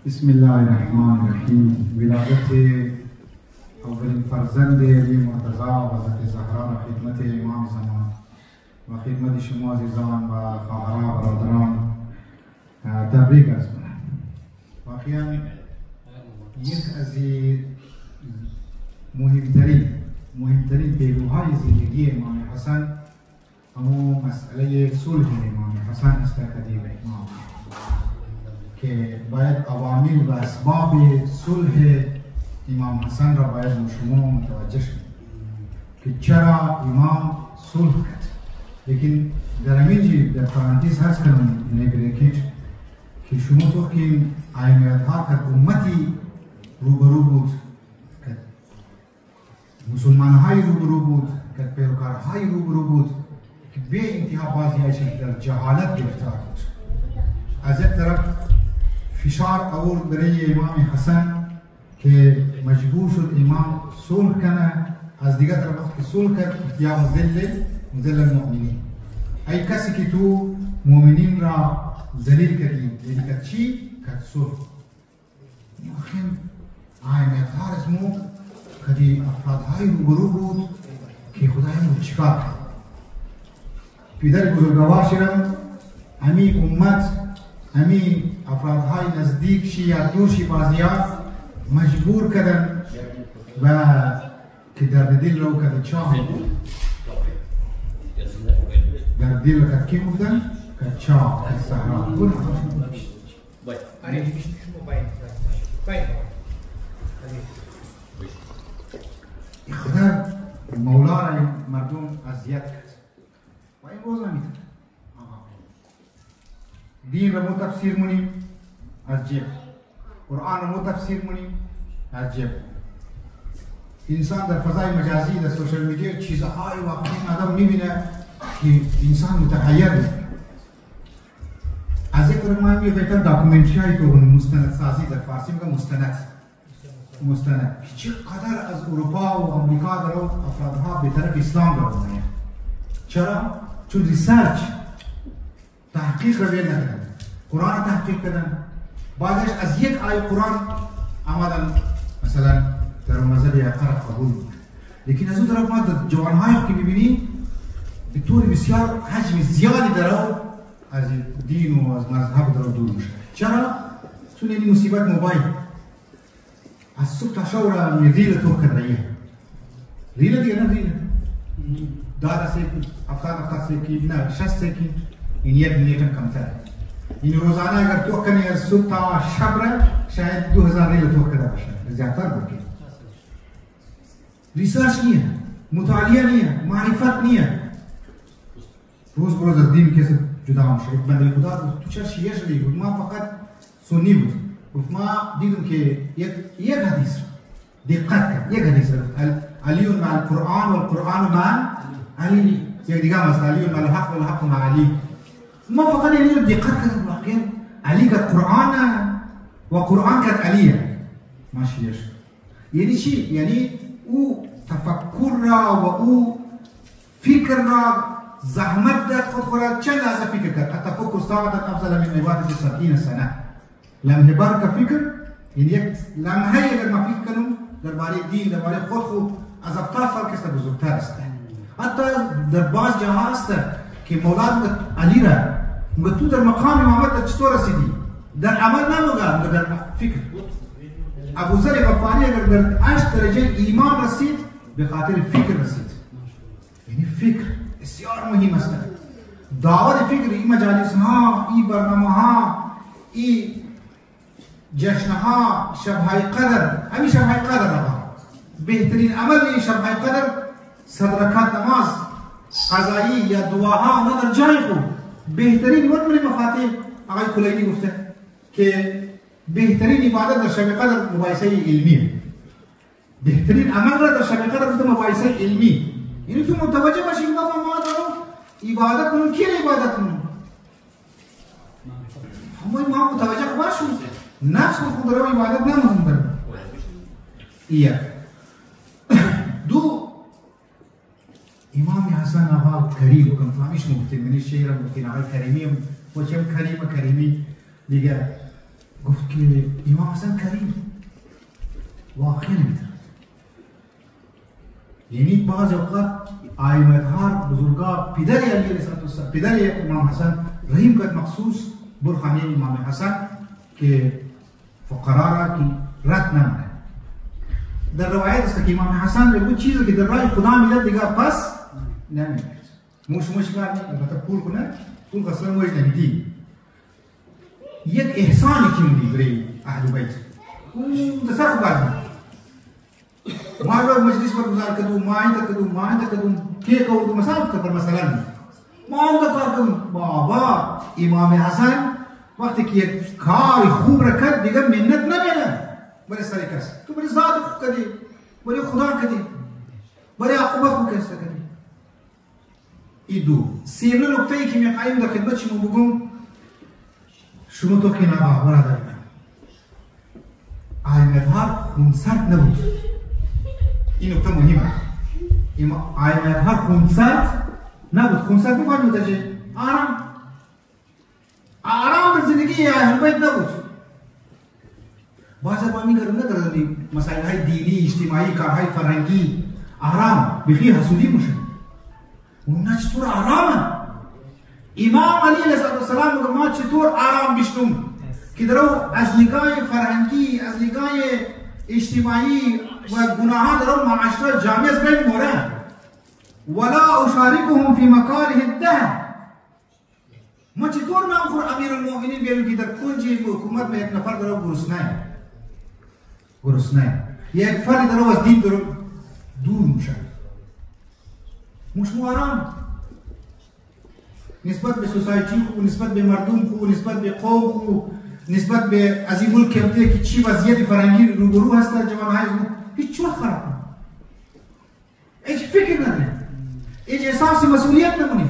بسم الله الرحمن الرحیم. ولادت اولین فرزند علی مرتضی حضرت زهرا را خدمت امام زمان و خدمت شما عزیزان و خواهران و برادران تبریک عرض کنم. واقعا یک از مهمترین پیروهای زندگی امام حسن همون مسئله صلح امام حسن است قدیر امام، که باید عوامل و اسباب صلح امام حسن را باید شما متوجه شد که چرا امام صلح کرد. لیکن در همینجی در پرانتز هست کنم نگره که شما تو که آیمیت ها که امتی روبرو بود، که مسلمان های روبرو بود، که پیروکار های روبرو بود، که به انتها بازی هایشان در جهالت گرفتار بود. از یک طرف فشار آورد برای امام حسن که مجبور شد امام صلح کنه، از دیگر طرف وقتی صلح کرد یا مذل المؤمنین، ای کسی که تو مؤمنین را ذلیل کردی، یعنی که چی؟ که صلح. آخر آیمیت ها رسمو که افرادهای روبرو بود که خدایمون چیکار کرد. پدر بزرگوار شدم امی امت، امی افرادهای نزدیک شی یا دور شی بازیات مجبور کردن و که درد دل رو که چاه در دل رو که بودن که چاه که سهران بود. خدا مولا را مردم اذیت کرد و این روز نمیتونه. دین را مو تفسیر مونیم از جیب، قرآن را مو تفسیر مونیم از جیب. انسان در فضای مجازی در سوشل میدیا چیزهای واقعی آدم میبینه که انسان متحیر میشه. از یک طرف ما میگفتن داکومنتری های تو مستند سازی در فارسی میگن مستند که چقدر از اروپا و امریکا در افرادها به طرف اسلام در اومدن. چرا؟ چون ریسرچ تحقیق را بیاد نکردن، قرآن تحقیق کردن، بعدش از یک آیه قرآن آمدن مثلا در مذهب طرف قبول بود. لیکن از اون طرف ما در جوانهایی که ببینیم به طور بسیار حجم زیادی در از دین و از مذهب در دور میشه. چرا؟ چون این مصیبت موبایل از صبح تا شب را ریل تو کرده، ریل دیگه نه ریل داده سیکی 70 سیکی نه 60 سیکی این یک نیتن کمتر. این روزانه اگر تو کنی از صبح تا شب را شاید 2000 ریل تو کرده باشه، زیادتر بکنی. ریسرچ نیه، مطالعه نیه، معرفت نیه. روز بروز از دین کسی جدا میشه. یک بنده خدا بود تو چرا شیعه شدی؟ بود ما فقط سنی بود. گفت ما دیدم که یک حدیث دقت کرد، یک حدیث علی مع القرآن و القرآن مع علی، یک دیگه مثلا علی مع الحق و الحق مع علی. ما فقط اینو دقت کردیم واقعا علی که قرآن و قرآن که علیه ماشیش. یعنی چی؟ یعنی او تفکر را و او فکر را زحمت داد خود را چند لحظه فکر کرد. التفکر ساعة افضل من عبادة 70 سنه. لمحه بار که فکر، یعنی یک لمحه اگر ما فکر کنم درباره دین درباره خود از 70 سال کسی بزرگتر است. حتی در بعض جاها است که مولا علی را میگه تو در مقام امامت چطور رسیدی؟ در عمل نمیگه، در فکر. ابو ذر غفاری اگر در 8 درجه ایمان رسید به خاطر فکر رسید. یعنی فکر بسیار مهم است. دعوت فکر، این مجالس ها، این برنامه ها، این جشن ها، شبهای قدر، همین شبهای قدر ها بهترین عمل این شبهای قدر صدرکات نماز قضایی یا دعاها اونا در جای خوب بهترین ورمون مفاتیح. آقای کلینی گفته که بهترین عبادت در شب قدر مباحثه علمیه. بهترین عمل را در شب قدر گفته مباحثه علمی. یعنی تو متوجه باشی که بابا ما دارم عبادت کنم، کی عبادت کنم؟ ما متوجه باشیم نفس خود را عبادت نمونم دارم. یک دو امام حسن آقا کریم بکنم فهمیش مفتیم منی شهرم بکنم آقای کریمیم و چم کریمی دیگه گفت که امام حسن کریم واقعا نمیتونه، یعنی بعض اوقات ائمه‌ها بزرگا پدر علی علیه السلام پدر امام حسن رحیم کرد مخصوص برخانه امام حسن که فقرا را کی رد نمونه. در روایت است که امام حسن به بود چیزی که در راه خدا میداد دیگه پس نمیاد. موش کار نه، البته پول کنه، پول اصلا موش نمیدی. یک احسانی که میدی برای اهل بیت. اون دسر خوب ما رو مجلس برگزار کردیم، ما اینجا کردیم که کردیم مثلا ما اونجا کار کردیم. بابا امام حسن وقتی که یک کار خوب را کرد دیگه منت نمیاره برای سر کس. تو برای ذات خوب کردی، برای خدا کردی، برای عقوبت خوب کردی. این دو سیمه نکته ای که میخواهیم در خدمت شما بگم، شما تو که نباور دارید ائمه‌ها خونسرد نبود. این نکته مهمه. ائمه‌ها خونسرد نبود. خونسرد می‌فهمید چه؟ آرام در زندگی اهل بیت نبود. بعضی با میگن ندارن مسائل دینی، اجتماعی، کارهای فرهنگی آرام بخی حسودی میشه. اونا چطور آرامن؟ امام علی علیه السلام میگه ما چطور آرام بشتم که درو از نگاه فرهنگی، از نگاه اجتماعی و گناهان درو معاشره جامعه از بین موره. ولا اشاركهم في مكاره الدهر. ما چطور نامخور امیر المؤمنین بیاریم که در کنج حکومت به یک نفر درو گرسنه یک فرد درو از دین درو دور میشه. مش آرام نسبت به سوسایتی خوب، نسبت به مردم خوب، نسبت به قوم خوب، نسبت به از این ملک کمته که چی وضعیت فرهنگی روبرو هست در جوانهای هیچ وقت خراب هیچ فکر نداره، هیچ احساس مسئولیت نمونه.